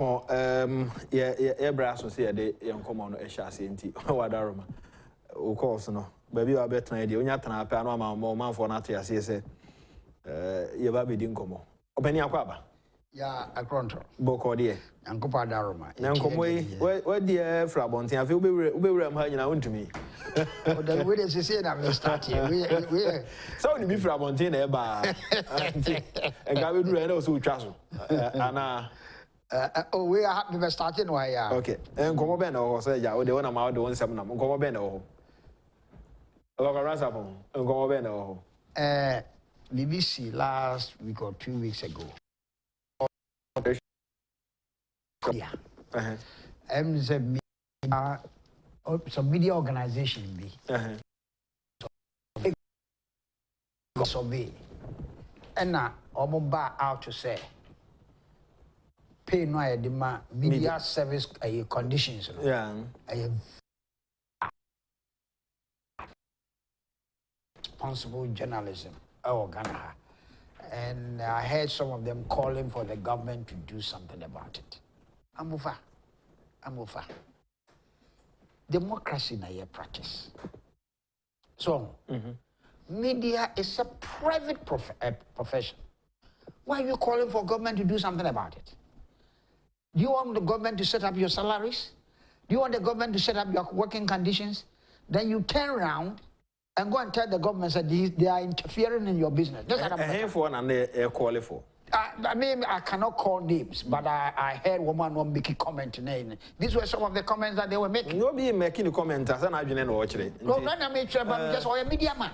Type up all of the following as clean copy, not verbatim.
Yeah, brass was here, the young common chassis, Wadaroma. Of course, no. Baby, I bet my idea. When you turn up, I know my man for not to say, you baby didn't come. Open your quaba. Yeah, a control. Boko, dear. Uncle Padaroma. Uncle Way, where dear Flabonti, I feel we hanging to me. The way they say that we start here. So you be Flabonti, a bar. And I will do it also travel. Oh, we are happy to start in why. Okay. And Kwabena or say, yeah, the one I'm out doing some number. Kwabena or Sarpong. And Kwabena or BBC last week or 2 weeks ago. Yeah. Some media organization be. Survey. And now, I'm out to say. Pay no idea media service conditions. Yeah. Responsible journalism. Ghana. And I heard some of them calling for the government to do something about it. I'm over. Democracy in a practice. So, media is a private profession. Why are you calling for government to do something about it? Do you want the government to set up your salaries? Do you want the government to set up your working conditions? Then you turn around and go and tell the government that they are interfering in your business. And they call for. I mean, I cannot call names, but I heard one make a comment. These were some of the comments that they were making. You'll be making a comment as an agent watch it. No, not a major, but just a media man.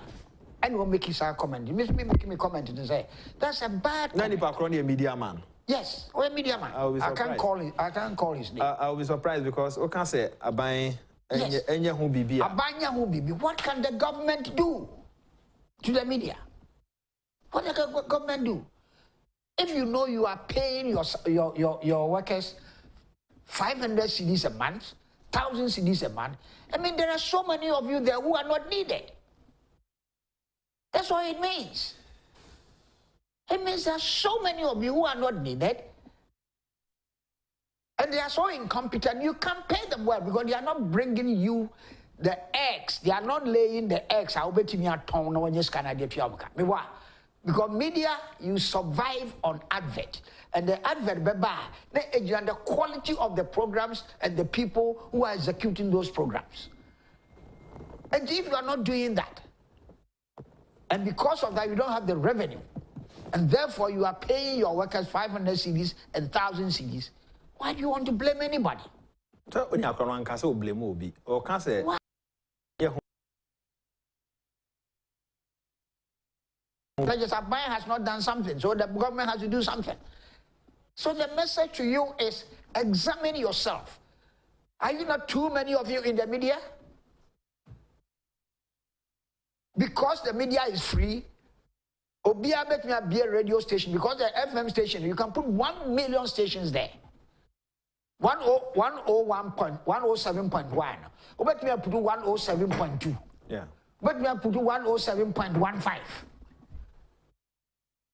And we'll make his comment. You miss me making a comment and say, that's a bad comment. 90% media man. Yes, or a media man. I can't call his name. I'll be surprised because I can't say Abay who be What can the government do to the media? What can the government do? If you know you are paying your workers 500 cedis a month, 1,000 cedis a month, I mean there are so many of you there who are not needed. That's what it means. It means there are so many of you who are not needed, and they are so incompetent, you can't pay them well because they are not bringing you the eggs. They are not laying the eggs. I'll bet you are torn when you scan because media, you survive on advert. And the advert, the quality of the programs and the people who are executing those programs. And if you are not doing that, and because of that, you don't have the revenue, and therefore you are paying your workers 500 cedis and 1,000 cedis, why do you want to blame anybody? So when you can't blame Obi or can't say Agyapong has not done something, so the government has to do something. So the message to you is examine yourself. Are you not too many of you in the media? Because the media is free, Obia bet me be a radio station because the FM station, you can put 1 million stations there. 107.1. Bet me put 107.2. Yeah. Bet me put 107.15.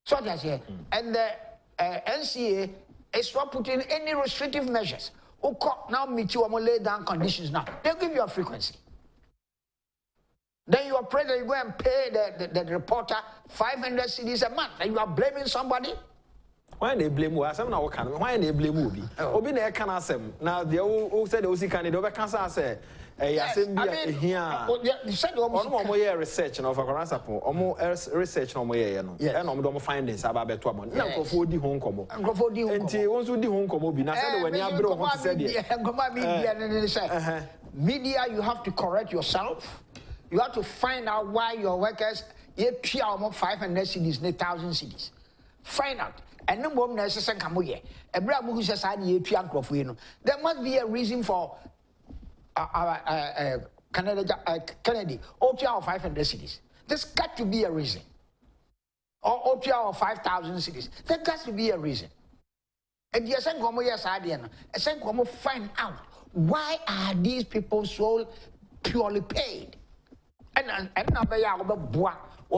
So that's here. And the NCA is not putting any restrictive measures. Now meet you lay down conditions now. They'll give you a frequency. Then you are afraid that you go and pay the reporter 500 cedis a month and you are blaming somebody? Why they blame who? Why they blame Obi? Obi na can asem. Now the who said the candidate over cancer say yes, here. You said almost research no for Sarpong. Research no more no. And no findings about beto amon. Na nkofo di ho nkomo. Nkofo di ho nkomo. Enti won so di ho nkomo bi na say when you abro ho say there. Media, you have to correct yourself. You have to find out why your workers get 500 cedis, 1,000 cedis. Find out. And no more necessary come here. There must be a reason for Kennedy, OTR of 500 cedis. There's got to be a reason. Or OTR of 5,000 cedis. There has to be a reason. And yes, I'm find out why are these people so purely paid. And now they are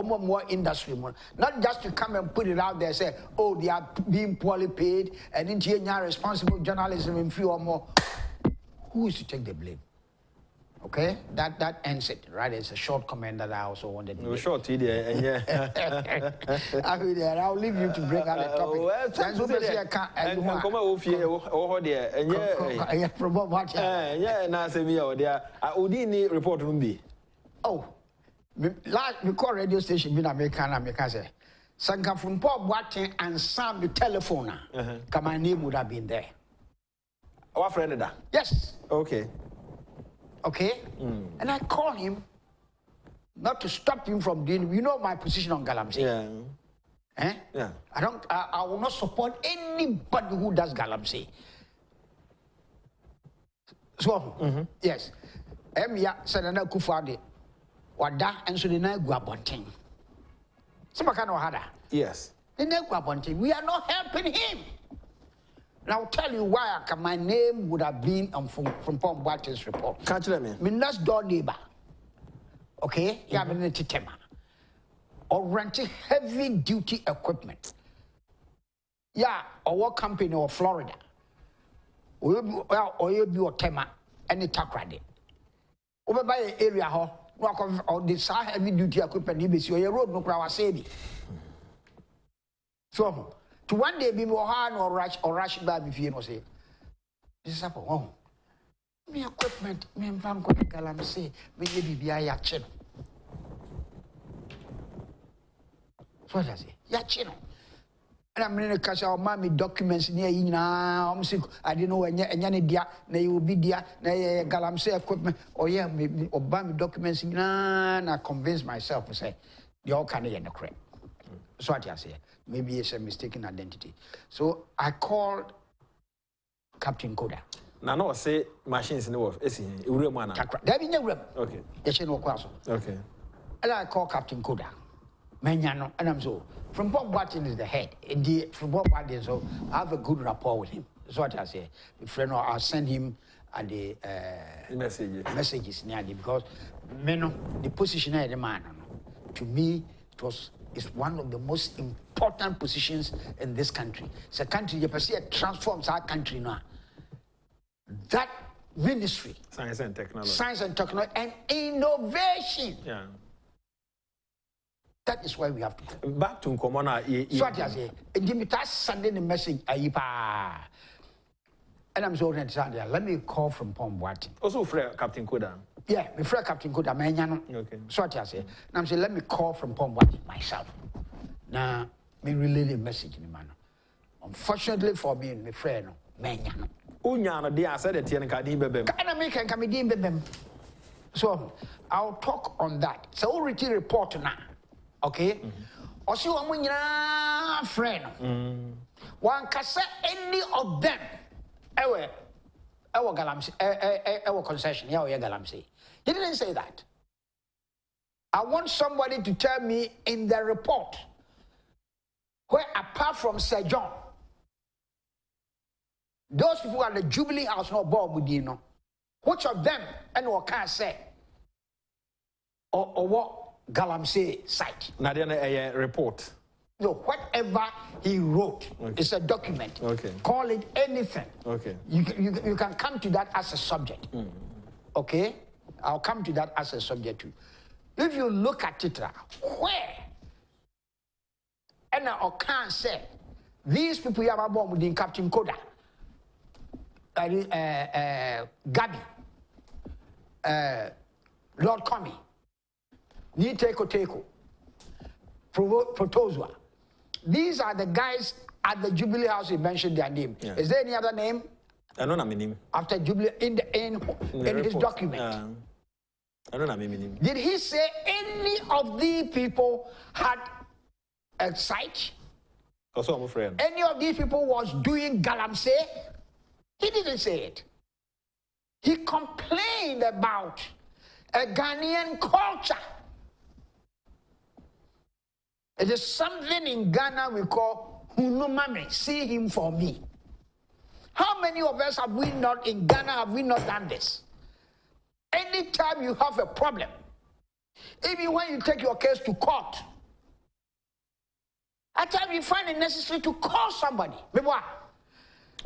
more industry, not just to come and put it out there, say, oh, they are being poorly paid, and in responsible journalism in few or more. Who is to take the blame? Okay, that ends it, right? It's a short comment that I also wanted to make. Short, yeah. I'll leave you to bring out the topic. Oh, we call radio station in America say, Sanka from Bob Watting and Sam the telephone. My name would have been there. Our friend that? Yes. Okay. Okay? And I call him not to stop him from doing, you know my position on Galamsey. Yeah. Eh? Yeah. I will not support anybody who does Galamsey. So, yes. Emia said an akufo-addo. Wada and so the na guabonting. Some kind of hada. Yes. The na guabonting. We are not helping him. And I'll tell you why my name would have been from Paul Barton's report. Can't you let me? My next door neighbor. Okay? You have a tema. Or renting heavy duty equipment. Yeah, or what company or Florida. Or you be a tema any tack riding. Over by the area or the heavy duty equipment you be see your road no crowd say. So to one day be more hard or rush back if you know say. This is up home. Me equipment, me van go galam say, me be ya chin. So what does it? Ya chin. And I'm in a cash our mommy documents near you now. I didn't know when any dia, na you will be dia, na galam say equipment, or yeah, me or buy me documents in and I convince myself to say, the all kind of the crap. So what I say. Maybe it's a mistaken identity. So I called Captain Koda. Now, no, say machines in the world. It's in the There be no room. Okay. Yes, no question. Okay. And I called Captain Koda. Menyano, and I'm so. From Bob Barton is the head. Indeed, from Bob Barton, so I have a good rapport with him. That's what I say. The friend, I'll send him the messages nearly because the position of the man, to me, it's one of the most important positions in this country. It's a country that transforms our country now. That ministry, science and technology, and innovation. Yeah. That is why we have to go. Back to Nkomona. So what I say, Dimita sending the message, and I'm so understanding. Let me call from Pomboati. Also, Captain Koda. Yeah, my friend Captain Koda, okay. So what I say, and I'm saying, let me call from Pomboati myself. Now, me relay the message in the man. Unfortunately for me and my friend, Menyano. Unyano, they are said that Tian Kadi Bebem. Can I make a comedy Bebem? So I'll talk on that. So we'll return report now. Okay? Also, I'm a friend. One can say any of them. Our Galamsey, our concession, our Galamsey. He didn't say that. I want somebody to tell me in the report where, apart from Sir John, those people at the Jubilee House no board with you know, which of them and what can say or what Galamsey cite? Now then a report. No, whatever he wrote, it's a document. Okay. Call it anything. Okay. You can come to that as a subject. Okay? I'll come to that as a subject too. If you look at it, where? And I can't say, these people you have born within Captain Koda, Gabi, Lord Comey, Teko, Protozwa. These are the guys at the Jubilee House. He mentioned their name. Yeah. Is there any other name? I don't know my name. After Jubilee in his document. I don't know my name. Did he say any of these people had a site? Also, I'm a friend. Any of these people was doing Galamsey? He didn't say it. He complained about a Ghanaian culture. It is something in Ghana we call Hunumame, see him for me. How many of us have we not in Ghana have we not done this? Anytime you have a problem, Even when you take your case to court, at times you find it necessary to call somebody.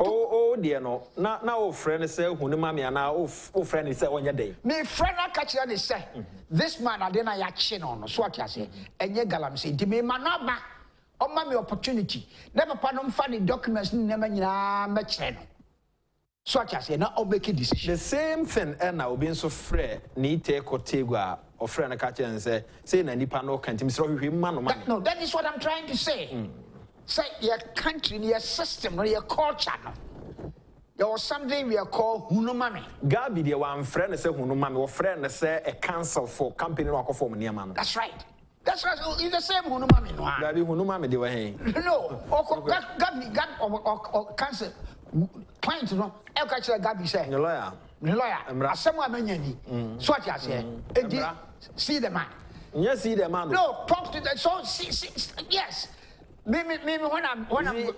Oh, dear, no. Now, friend say, who no mammy, and now, friend is on your day. Me friend, I catch you, say, this man, I didn't yakshin on, so what I say, and ye galam say, to me, manaba, on my opportunity. Never pardon funny documents, never much. So what I say, now, I'll make a decision. The same thing, and now being so free, need take or tegua, or friend, I catch and say, any panel can't him, man. No, that is what I'm trying to say. Say your country, your system, or your culture. There was something we are called hunumami. Gabi, the one friend say hunumami, or friend say a council for company or for near man. That's right. That's right. It's the same hunumami. Gabi hunumami, they were hey. No, Gabi, or council clients, no. El catcher Gabi say, the lawyer, someone many. So what you say? See the man. Yes, see the man. No, talk to the so yes. Me when I'm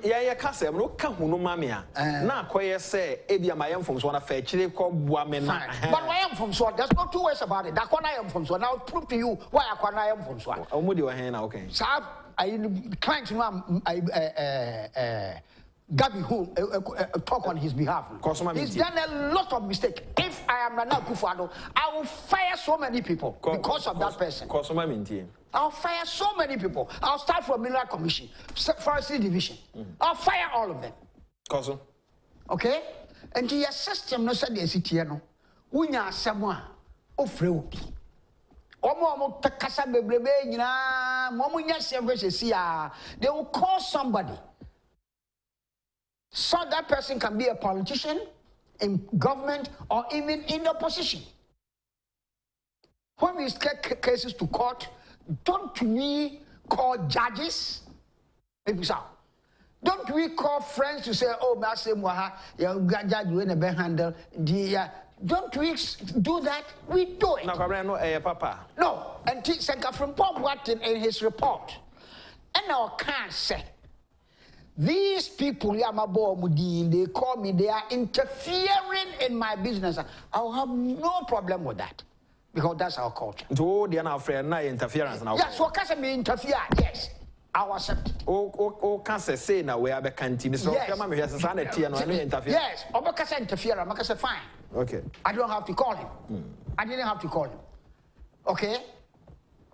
yeah kase no ka hunu mamia na akoye say ebia mayam from so na fa chire ko bua me na but why am from so there's no two ways about it that one I am from so now prove to you why I am from so omudi wa hen na okay so I client no Gabi who talk on his behalf. He's done a lot of mistakes. If I am an akufo-addo, I will fire so many people because of that person. I'll fire so many people. I'll start from Mineral Commission, Forestry Division. I'll fire all of them. Okay? And the system no said the city no. Unya someone ofre omo takasa bebrebe nyina mo nya sembe sia they will call somebody. So that person can be a politician in government or even in the opposition. When we take cases to court, don't we call judges? Don't we call friends to say, oh, judge will handle the don't we do that? We do it. No, and from Kwabena in his report, and our can't say. These people, they call me, they are interfering in my business. I'll have no problem with that. Because that's our culture. Interference now. Yes, what can me interfere? Yes. I'll accept it. Oh, can't say now we are the canteen. Yes, Obakasa interfere, I'm say fine. Okay. I don't have to call him. I didn't have to call him. Okay?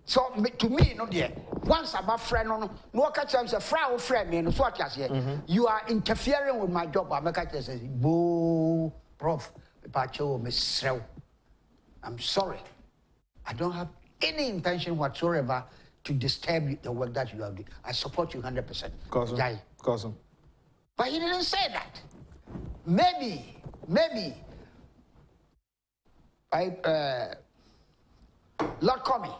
So to me, no dear. Once I'm a friend, no catch him say, friend me, no so what you are interfering with my job. I'm a catch say, boo, prof, I'm sorry. I don't have any intention whatsoever to disturb the work that you have done. I support you 100%. Cousin. But he didn't say that. Maybe, Lord Comey,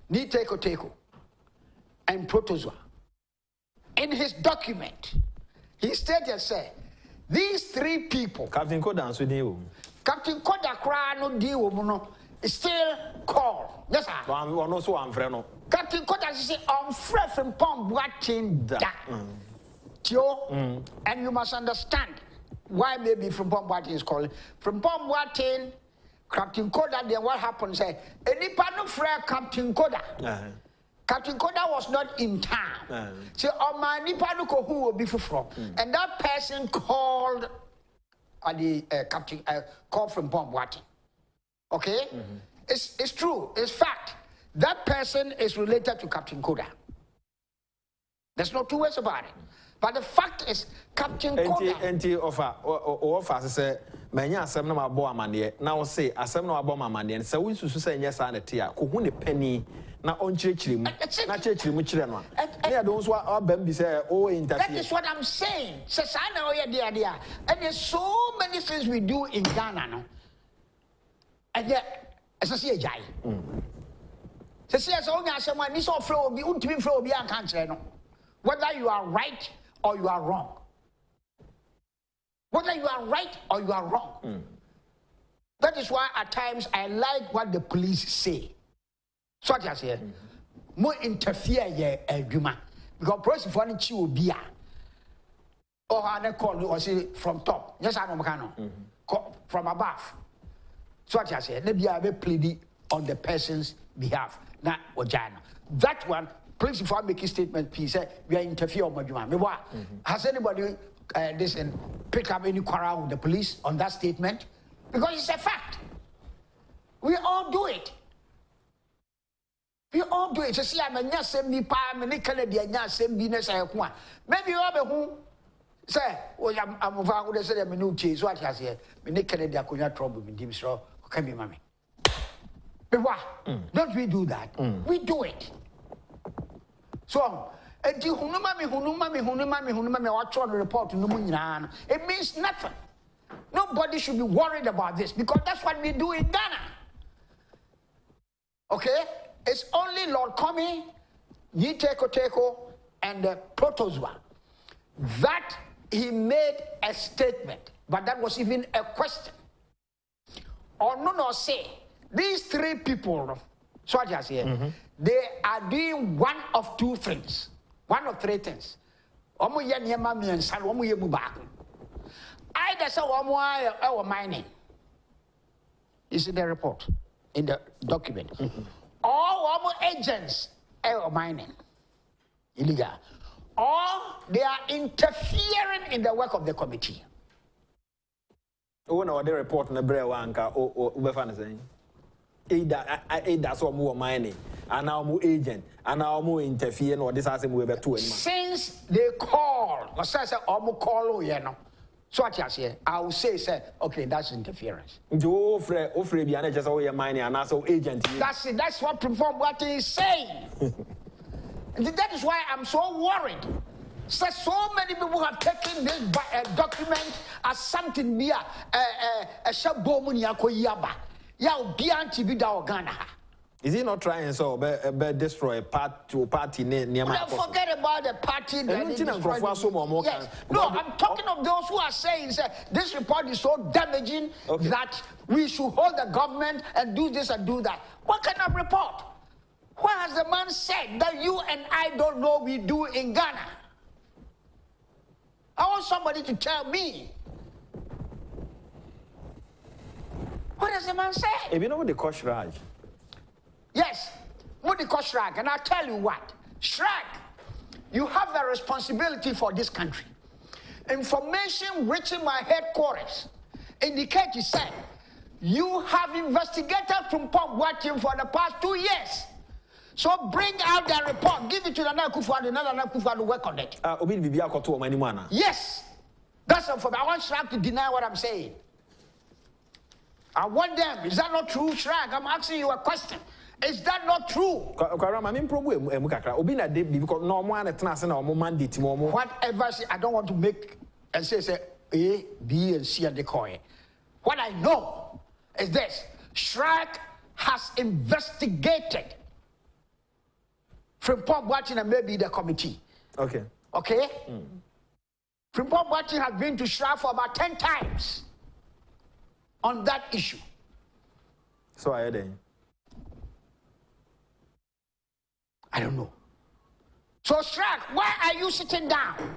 Ni Teko, and Protozoa. In his document, he stated, say, these three people. Captain Koda and Sweden. Captain Koda Krano Dio still called. Yes, sir. Captain Koda says, I'm free from Pom Watching that. And you must understand why maybe from Pom Watching is calling. From Pom Watching, Captain Koda, then what happened? Say, any pano frere Captain Koda. Captain Koda was not in town. So, my Nipanuko who will be from. And that person called the Captain, called from Pom Watching. Okay? It's true. It's fact. That person is related to Captain Koda. There's no two ways about it. But the fact is, Captain Koda. Enti offer say, manya asem na mabo amane. Now say asem na mabo amane. Say we susu say nyesa na tia. Ko hu ne pani na onchirechiri mu. Na chirechiri mu chire no. Na don so abam bi say oh interfere. That is what I'm saying. Say na oye dia. And there's so many things we do in Ghana no. And yet, as I see a jai. Say as onya asem ni so frɛ obi untimi frɛ obi an kan kyerɛ no. Whether you are right or you are wrong. Whether you are right or you are wrong. That is why at times I like what the police say. So what I say, more interfere ye adwuma. Because police for any chiwo bia. Or I call you or say from top. Yes, I know from above. So what I say, maybe I be plead on the person's behalf. Now, Ojana. That one, please, if I make a statement, please, we are interfering with Majuma. Has anybody picked up any quarrel with the police on that statement? Because it's a fact. We all do it. We all do it. So see, I'm a nyasem pa, many Canadian nyasem business. Maybe you have a who say, "Oh, I'm over with the new cheese." What has here? Many Canadian could not trouble with him. So, can be mommy. But why? Don't we do that? We do it. So, it means nothing. Nobody should be worried about this because that's what we do in Ghana. Okay? It's only Lord Comey, Teko, and Protozwa that he made a statement, but that was even a question. Or no, say, these three people, so I just here, they are doing one of two things, one of three things. Either say our mining is in the report, in the document. All agents are mining illegal, or they are interfering in the work of the committee. When the report on the Brewanka or saying either some more mining and now more agent and now more interfering or this has him with two. Since they call or says call you know. So what you say, I will say, okay, that's interference. That's it. That's what what he is saying. That is why I'm so worried. So many people have taken this document as something near a shabomunia koyaba. Ya ubianti bida Ghana. Is he not trying so destroy party near my forget about the party. Yes. No, I'm talking of those who are saying this report is so damaging that we should hold the government and do this and do that. What kind of report? What has the man said that you and I don't know we do in Ghana? I want somebody to tell me. What does the man say? If you know what they call Shraj. Yes, what they call Shrag. And I'll tell you what. Shrag, you have the responsibility for this country. Information reaching my headquarters indicate you said you have investigated from Pump watching for the past 2 years. So bring out the report, give it to the akufo-addo, another akufo-addo work on it. Yes, that's all for me. I want Shrag to deny what I'm saying. I want them. Is that not true, Shrag? I'm asking you a question. Is that not true? Whatever, I don't want to make and say A, B, and C and they call it. What I know is this. Shrag has investigated Frimpong Boateng and maybe the committee. Okay. Okay? Frimpong Boateng has been to Shrag for about 10 times on that issue. So I then. I don't know. So Shrag, why are you sitting down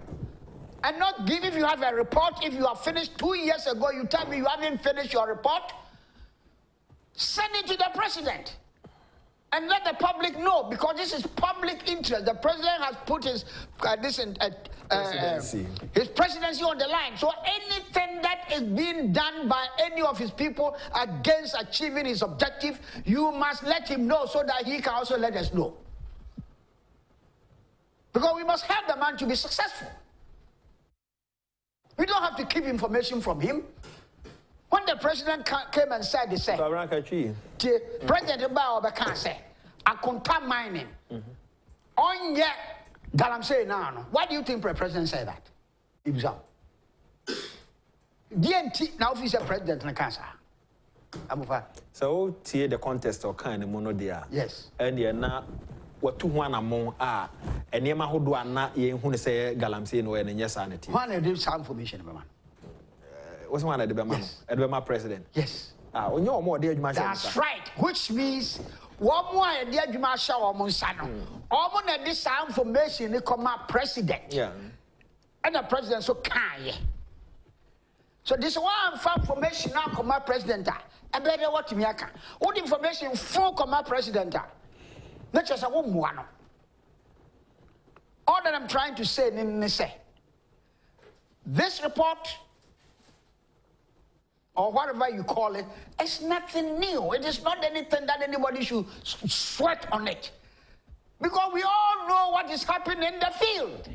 and not give if you have a report? If you have finished 2 years ago, you tell me you haven't finished your report. Send it to the president and let the public know, because this is public interest. The president has put his presidency on the line. So anything that is being done by any of his people against achieving his objective, you must let him know so that he can also let us know. Because we must help the man to be successful. We don't have to keep information from him. When the president came and said, President Obama can't say, I contain mining. On yet, that I'm saying now. Why do you think the president said that? He was out. DNT, now if he's a president, I can't say. So, the contest or kind of mono there. Yes. And you're not. What 2 1 among and Yama who do not who say Galamsey no and yes sanity. One of these information, man. Was one of the Bama at Bama president? Yes. On your more dear that's right. Which means one more dear Jumasha or Monsano. Almost this information they come out president. Yeah. And the president so kind. So this one found information now come my president. I better what me aka. What information full come my president. Not just a woman. All that I'm trying to say is say this report or whatever you call it, it's nothing new. It is not anything that anybody should sweat on it. Because we all know what is happening in the field.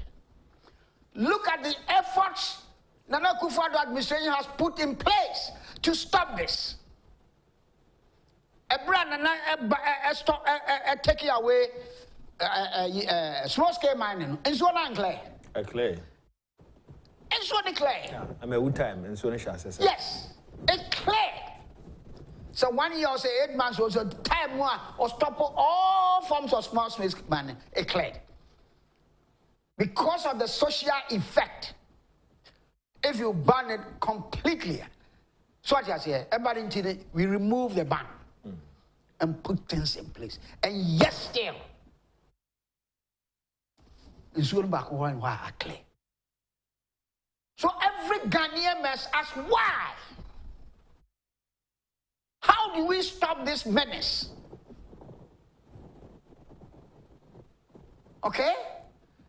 Look at the efforts Nana Akufo-Addo administration has put in place to stop this. Taking away small-scale mining. And so on, Clay. Clay. And so on, Clay. I'm a good time. And so on, yes. It's clear. So 1 year or say 8 months was a time or stop all forms of small scale mining. It's clear. Because of the social effect, if you ban it completely, so what I say, everybody we remove the ban and put things in place. And yes, still, it's going back one why clear. So every Ghanaian must ask why. How do we stop this menace? Okay?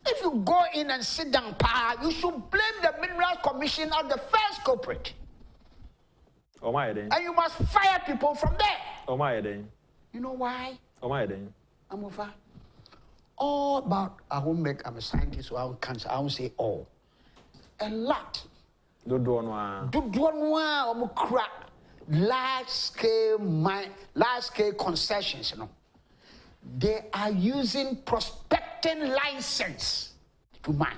If you go in and sit down, you should blame the Minerals Commission as the first culprit. Oh my day. And you must fire people from there. Oh my day. You know why? Oh my day. I'm over. All about I won't make I'm a scientist or I won't cancer. I won't say all. A lot. Do one. Large scale concessions, you know. They are using prospecting license to mine.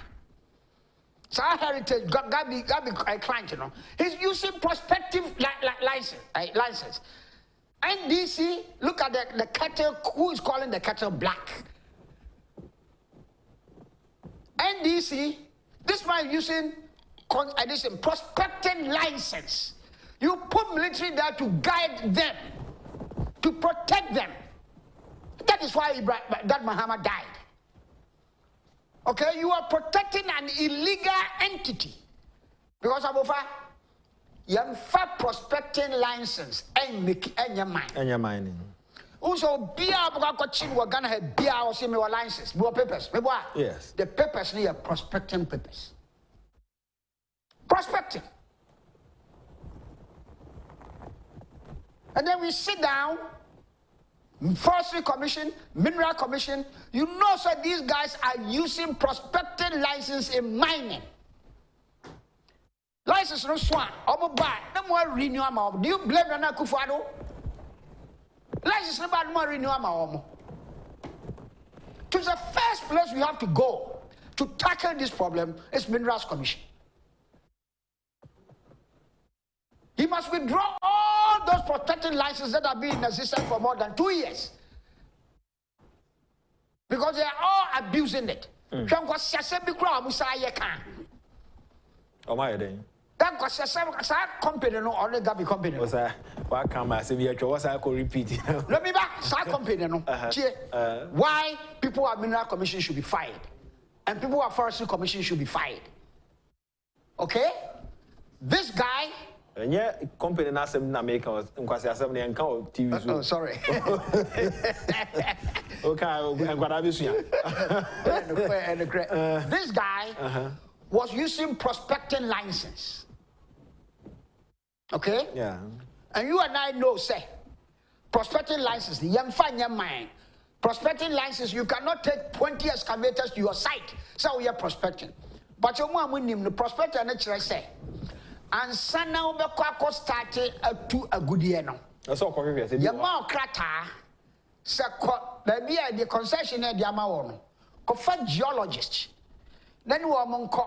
So our heritage, Gabi a client, you know. He's using prospective license. NDC, look at the cattle, who is calling the cattle black? NDC, this man using prospecting license. You put military there to guide them, to protect them. That is why that Muhammad died. Okay, you are protecting an illegal entity. Because of you have prospecting license and your mine. And your mining. Also, beer we're gonna have beer or similar license, more papers. Yes. The papers need a prospecting papers. Prospecting. And then we sit down, Forestry Commission, Mineral Commission, you know, so these guys are using prospecting license in mining. License no swan, no more renewal. Do you blame Nana Akufo-Addo? License no more renewal. To the first place we have to go to tackle this problem is Minerals Commission. He must withdraw all those protected licenses that have been in existence for more than 2 years. Because they are all abusing it. Oh my day. That company no only Gabi company. What's that? What come as if you was I could repeat? Let me back. Company no. Why people at Mineral Commission should be fired, and people at Forestry Commission should be fired. Okay, this guy. And yeah, company na sem na make us nkwasi asem na enka o TV so. Oh, sorry. Okay, and what this guy was using prospecting license. Okay? Yeah. And you and I know, say, prospecting license, the young fine young mine. Prospecting license, you cannot take 20 excavators to your site. So we are prospecting. But you want the prospector naturally say. And son now be quite started to a good year now. That's all correct. Your more crata, say, maybe the concessionaire, the amount. Confer geologist. Then you are monko.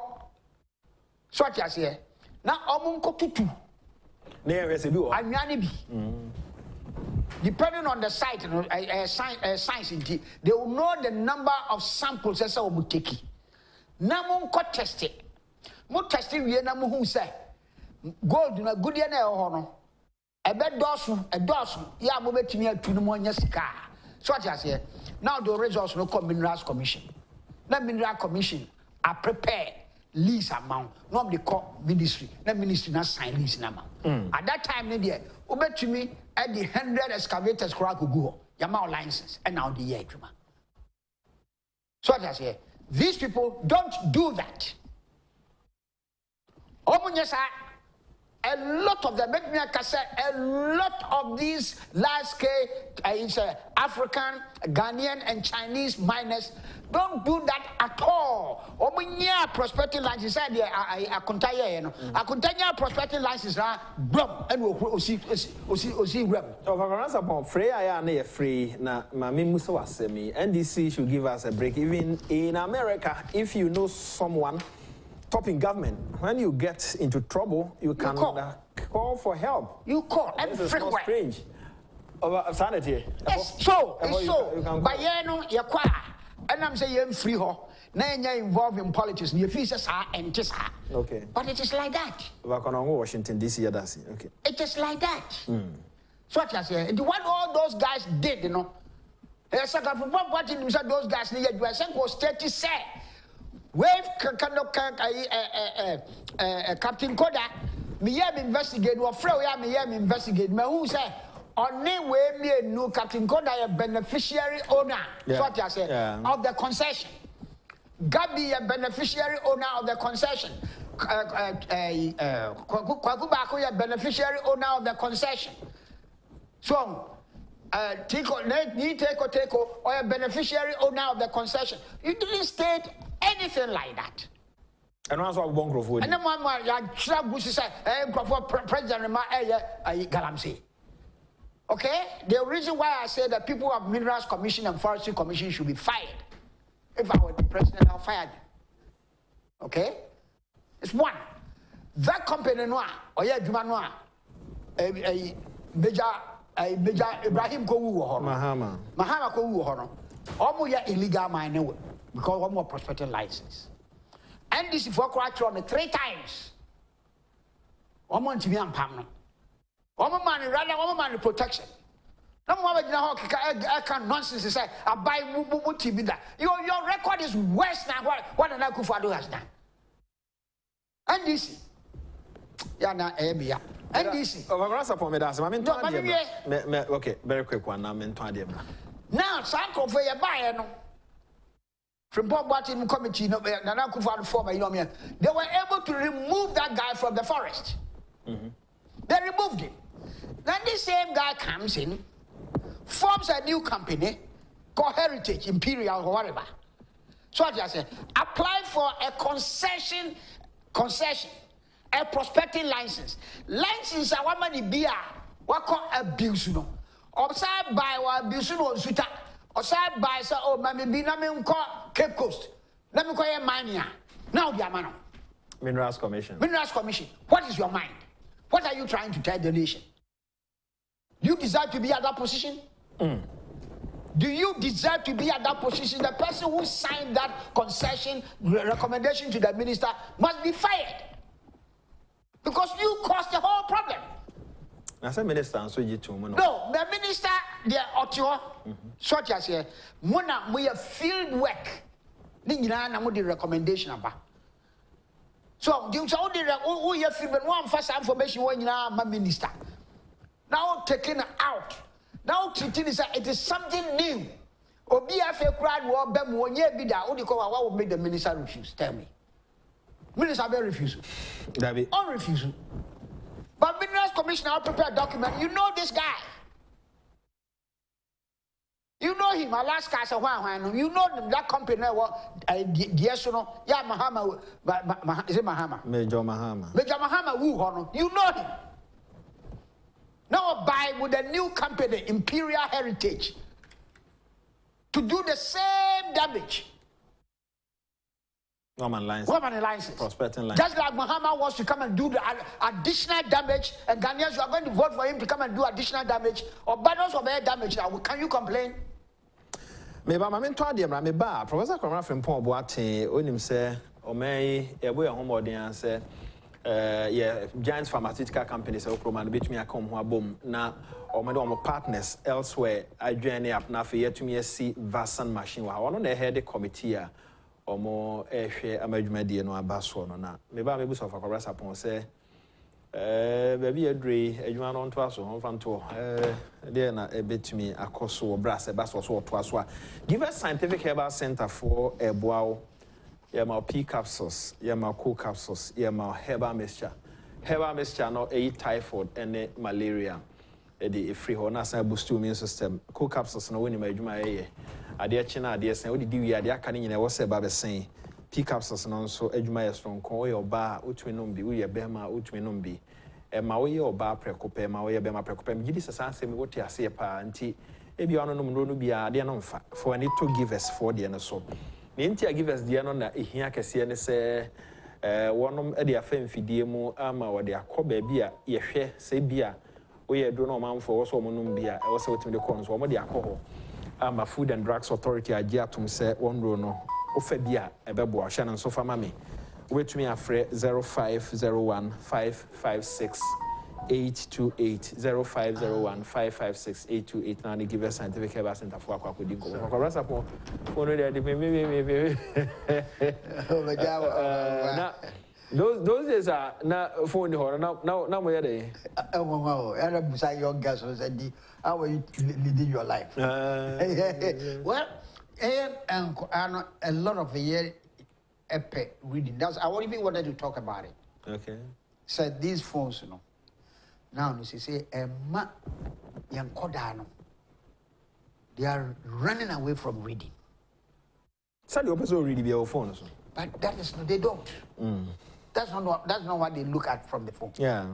So what you say? Now omunko tutu. Depending on the site, science, they will know the number of samples as a muteki. Now monko test it. Mo testing we na mo hu say. Gold na good year na ho no e be dosu ya mo betimi atu no mo nya sika so what you say now the results no come Minerals Commission. The Mineral Commission are prepared lease amount. No, they call ministry. The ministry not sign lease amount. At that time, they over to me at the 100 excavators crack go. Yamao license and now the year. So I say, these people don't do that. A lot of them, make me say, a lot of these large-scale African, Ghanaian, and Chinese miners don't do that at all. Prospecting licenses, I continue prospecting licenses, and we'll see rem. So, Freya, free. Now, Mami Musa was saying, NDC should give us a break. Even in America, if you know someone top in government, when you get into trouble, you can call for help. You call everywhere. This is not strange. Sanity. Yes, so. But you call, and I'm saying you're free. Now you're involved in politics. Your fees are and just okay. But it is like that. Washington DC, that's it. Okay. It is like that. So what I say, what all those guys did, you know. Those guys needed was 30 cents. Wave Captain Koda, me investigate, or Freya me investigate. Me who say, on name way me no Captain Koda a beneficiary owner. So what I say of the concession. Gabi a beneficiary owner of the concession. Kwabena a beneficiary owner of the concession. So Teko or a beneficiary owner of the concession. You didn't state anything like that. And also one growth. And then one President Galamsey. Okay? The reason why I say that people of Minerals Commission and Forestry Commission should be fired. If I were the president, I'll fire them. Okay? It's one. That company noir, or Juma noir, Beja Ibrahim Kowu Mahama Kowu Hono. Almost illegal mining because one more prospecting license. And this is for quite on 3 times. One month to be on Pamno. One man rather one man protection. No more I can't nonsense say I buy TV that. Your record is worse than what an akufo-addo has done. And this NDC. Okay, very quick one. Now, Sanko for your buyer, no. From Bob Watson Committee, no, Nana Akufo-Addo former, they were able to remove that guy from the forest. They removed him. Then this same guy comes in, forms a new company called Heritage, Imperial, or whatever. So I just said, apply for a concession, a prospecting license. License are what money be what call abuse, no. Observed by what abuse no suta. Observed by so oh mammy be na me call Cape Coast. Let me call you mania. Now the amano. Minerals Commission. Minerals Commission. What is your mind? What are you trying to tell the nation? You deserve to be at that position? Do you deserve to be at that position? The person who signed that concession recommendation to the minister must be fired. Because you caused the whole problem. I said minister, so you too. No, the minister, the author, such as here, we have field work. The recommendation about. So, you saw the have field one first information when you are my minister. Now taken out. Now treating it is something new. OBFA crowd will be 1 year bidder. What will make the minister refuse? Tell me. Minister will refuse. On refusal. But Minerals Commissioner will prepare a document. You know this guy. You know him. Alaska, you know that company. Mahama. Is it Mahama? Major Mahama. Major Mahama. You know him. Now buy with a new company, Imperial Heritage, to do the same damage. Woman license. Prospecting license. Just like Muhammad wants to come and do the additional damage, and Ghanaians, you are going to vote for him to come and do additional damage or bundles of air damage. Can you complain? Professor Kwabena from Boate, onim say, Omei, Ebo Homodian say, giant pharmaceutical companies, Okroman, bitch me a come who boom. Now, or my partners elsewhere, I join up now for yet to me see Vasan machine. I want to head the committee. omo ehwe amadwumadie no abaso no na me ba me bu so fa Kwabena Sarpong say baby adre adwuma no nto aso ho fa nto de na ebetumi akoso brase baso so to aso a give us scientific herbal center for eboao yama pea capsules yama cool capsules yama herbal mixture no typhoid and malaria the free ho na san boost immune system cool capsules no woni ma adwuma ade china ade sen odi wi ade aka ne nyina wo se ba be sen pea capsules no so adwuma ye strong ko ye oba otumi no bi wo ye bema otumi no bi ma wo ye oba prekope ma wo ye bema prekope mi gidi sesa ansem wo te ase pa nti ebi ono no bi ade no mfa for any to give us for the no so ne nti give us de no na ehia kese ne se wonom de afa mfidie mu ama wo de akoba bi a ye hwe se bi a wo ye do no manfo wo so mo no bi a wo se wotimi de kon so wo de akoho ama Food and Drugs Authority Agyapong say one row no ofa bia ebebo ahwa na so fama me wetumi afre 0501 556 828 0501 556 828 na give us scientific herbal center for akwadin ko Kwabena Sarpong ono de me na those days are na phone horror now mo yede wow era busa young girls said how are you leading your life well and a lot of year epic reading that's I even wanted to talk about it. Okay, said these phones, you know, now you say ma young kodano they are running away from reading. So the person read your phone so but that is they don't. That's not what they look at from the phone. yeah,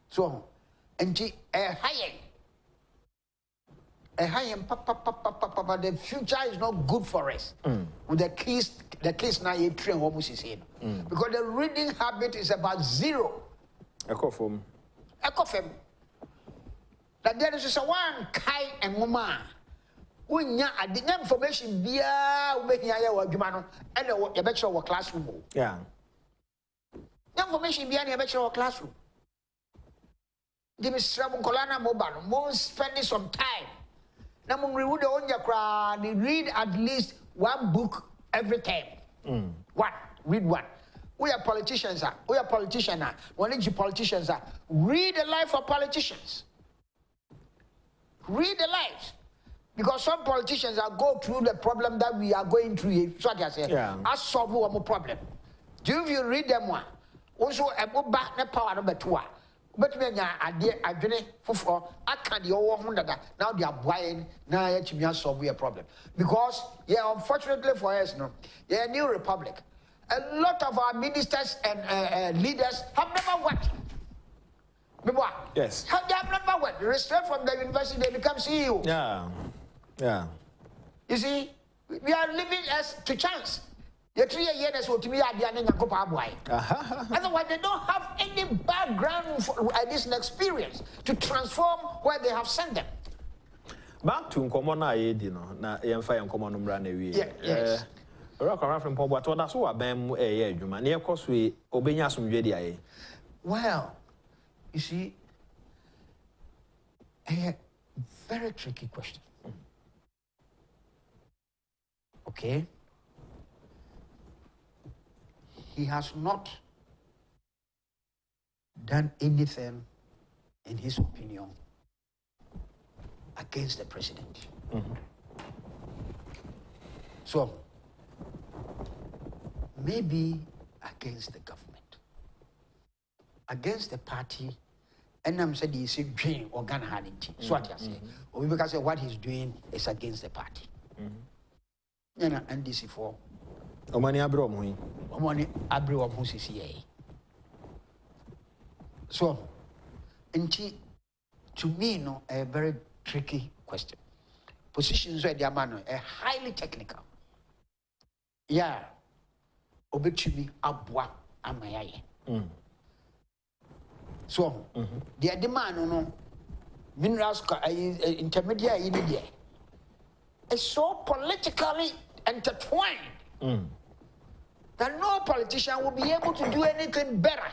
so and high the future is not good for us. With the case now you train what is saying. Because the reading habit is about zero. Akufo. That there is a one kai and mama. Unya the information bia we here wa dwuma no and you bet your classroom. Yeah. Information bia you bet your classroom. Give me Sarpong kolana mobile. Most spending some time. Now, they read at least one book every time. One, read one. We are politicians. We are politicians. Politicians. Read the life of politicians. Read the lives. Because some politicians go through the problem that we are going through. So I say, I solve one problem. Do you read them one? Also, I go back the power number 2. But when I did for I can't now they are buying now you solve a problem. Because unfortunately for us, no, a new republic. A lot of our ministers and leaders have never worked. Yes. They have never worked. Straight from the university, they become CEO. Yeah. Yeah. You see, we are living as to chance. Otherwise, they don't have any background for this experience to transform where they have sent them. Back to Nkomo na yedi no na yemfa Nkomo no mra na wi. Yes. Rock from Pombo to that so abem adwuma na yekoso e obenya asomdwe dia ye. Well, you see, a very tricky question. Okay. He has not done anything, in his opinion, against the president. So, maybe against the government, against the party, and I'm saying he's doing organizing. So what I say, or because what he's doing is against the party. You know, NDC for. Omani abro Omani abro mo CCA. So, to me, no, a very tricky question. Positions where they are man, a highly technical. Yeah, obetumi abwa amayaye. So, the demand no minerals intermediate in India is so politically intertwined that no politician will be able to do anything better.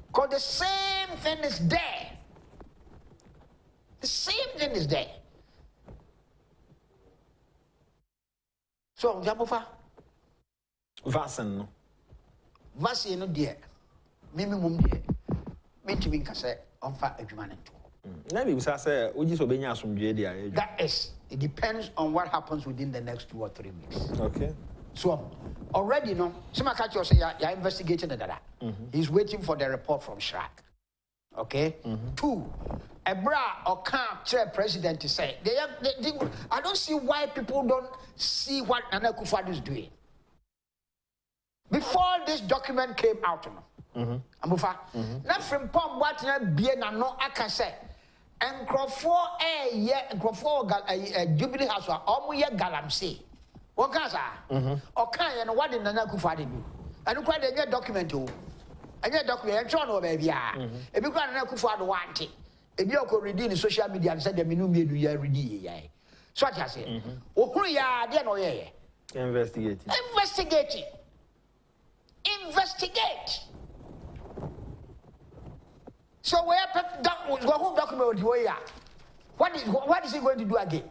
Because the same thing is there. The same thing is there. So, Jamufa, Vaccine. Vaccine no dear. Minimum dear. Mentimi nkase onfa adwuma ne to. Na bi bisa say oji so benya asomdwe dia. That is, it depends on what happens within the next 2 or 3 weeks. Okay. So already no, some catch you say you're investigating the data. He's waiting for the report from Shrek. Okay. 2, a bra or can't chair president to say I don't see why people don't see what Nana Akufo-Addo is doing. Before this document came out, Amufa, not from Pom what bien and no I can say. And Crawford Jubilee House or Omuye Galamsey. What can I? Okay, and what did Nana Akufo-Addo do? And you quite a document too. And your document, John, baby. If you can't Akufo-Addo want it, if you could read in social media and said the minimum you read. So what I say, who ya, dear no, Investigate. So where who document you are? What is he going to do again?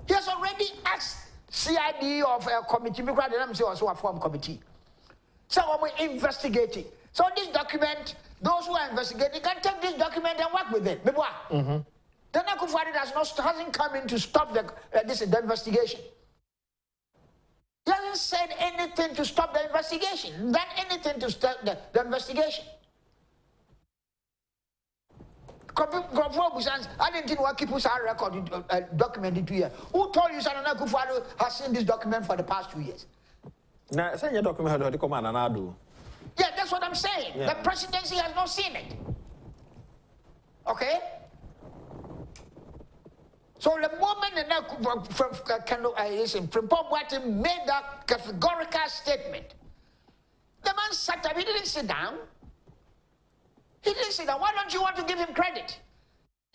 He has already asked CID of a committee, because they say also a form committee. So we're investigating. So this document, those who are investigating can take this document and work with it. Then Akufo-Addo hasn't come in to stop the investigation. He hasn't said anything to stop the investigation, done anything to stop the investigation. I didn't think what people are recording documented 2 years. Who told you that Akufo-Addo has seen this document for the past 2 years? Now, send your document how to come and Anado. Yeah, that's what I'm saying. Yeah. The presidency has not seen it. Okay? So the moment from Pom made that categorical statement, the man sat up, he didn't sit down. Why don't you want to give him credit?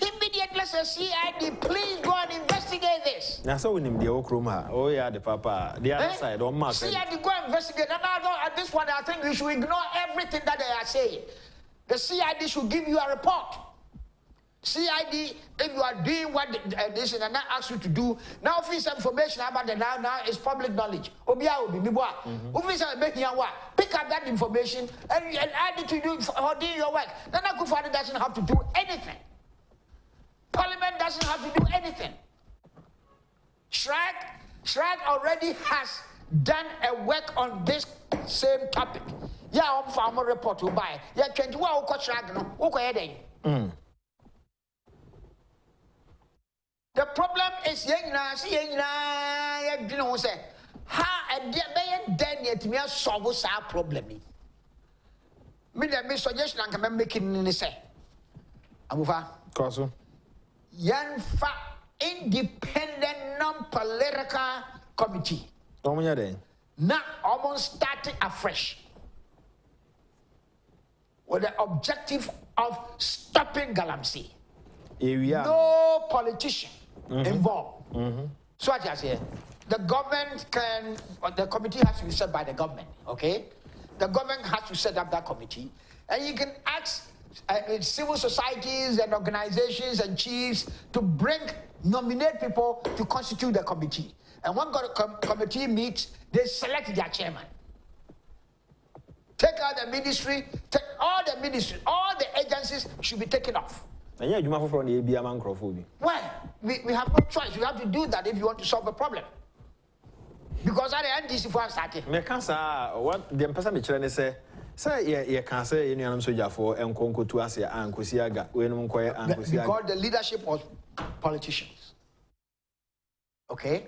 Immediately says CID, please go and investigate this. Now, so we need the Okruma. Oh, yeah, the papa. The other side, on Mark. CID, go investigate. And at this one, I think you should ignore everything that they are saying. The CID should give you a report. CID, if you are doing what this and that asks you to do, now if it's information about the now is public knowledge. Pick up that information and add it to do or do your work. Then Akufo-Addo doesn't have to do anything. Parliament doesn't have to do anything. Shrek already has done a work on this same topic. Yeah, I'm farmer report to buy. Yeah, can you walk Shrek no? The problem is you know say how a then yet me solve our problem. Me the suggestion I can making say. Amufa. Koso. Yanfa independent non-political committee. Now almost starting afresh with the objective of stopping Galamsey. No politician involved. So what I say, the government the committee has to be set by the government, okay? The government has to set up that committee, and you can ask civil societies and organizations and chiefs to nominate people to constitute the committee. And when the committee meets, they select their chairman. Take out the ministry, all the agencies should be taken off. Why? We have no choice. We have to do that if you want to solve a problem. Because at the end, this is what I started. What the person say? Say can't say any soldier for and conquer to us and Kusiaga because the leadership was politicians. Okay?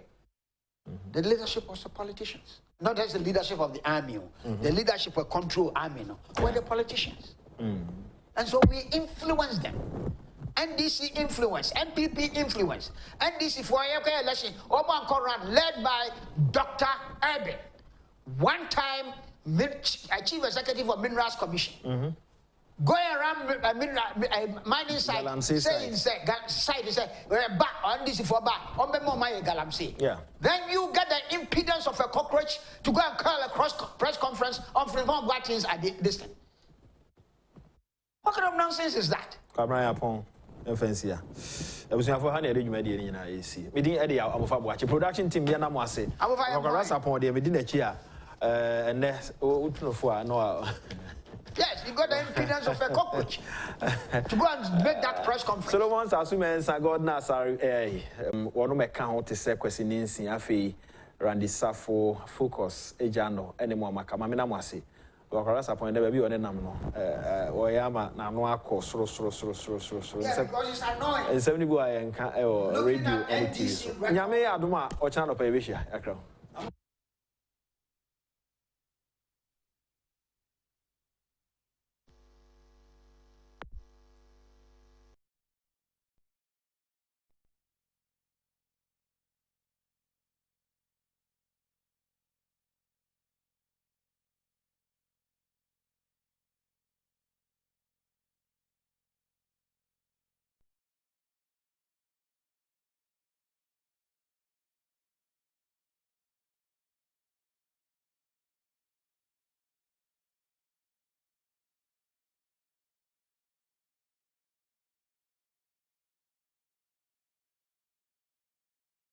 The leadership was the politicians. Not just the leadership of the army. The leadership of control army were the politicians. And so we influence them. NDC influence, NPP influence, NDC for election, Oman Koran led by Dr. Urban, one time Chief Executive of Minerals Commission. Going around mining site, saying, we're back on this for back, on my Galamsey. Then you get the impedance of a cockroach to go and call a press conference on Fremont Watkins at the distance. What kind of nonsense is that? Agyapong. Offensia. I was for honey, you made it in AC. We didn't edit our production team. Sarpong, they didn't cheer. And that's for no. Yes, you got the impedance of a cockroach to go and make that press conference. So once assuming God now sorry, one of my count is a question in Siafi, Randy Safo, Focus, Ejano, any more Macamamina Masi. Because upon the baby on a number, or Yama, Namako, Yes, because it's annoying. and 70 boy and radio and TV. Yame Aduma or channel Pavisha, Akro.